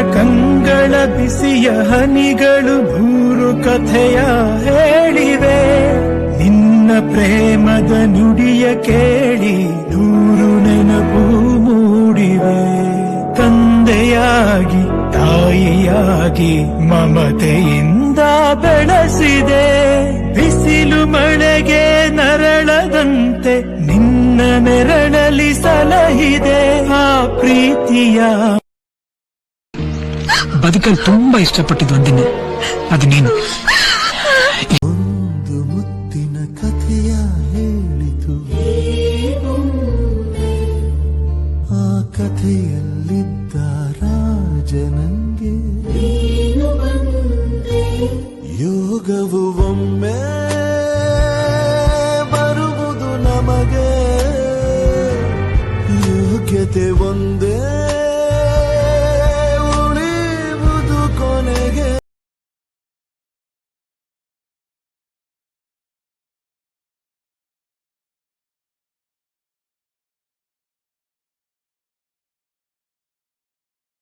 ಕಂಗಳ ಬಿಸಿಯ ಹನಿಗಳು ಭೂರು ಕಥೆಯ ಹೇಳಿವೆ. ನಿನ್ನ ಪ್ರೇಮದ ನುಡಿಯ ಕೇಳಿ ನೂರು ನೆನಪು ಮೂಡಿವೆ. ತಂದೆಯಾಗಿ ತಾಯಿಯಾಗಿ ಮಮತೆಯಿಂದ ಬೆಳೆಸಿದೆ. ಬಿಸಿಲು ಮಳೆಗೆ ನರಳದಂತೆ ನಿನ್ನ ನೆರಳಲಿ ಸಲಹಿದೆ. ಆ ಪ್ರೀತಿಯ ಬದುಕಲ್ಲಿ ತುಂಬಾ ಇಷ್ಟಪಟ್ಟಿದ್ದು ಒಂದಿನ ಅದು ನೀನು.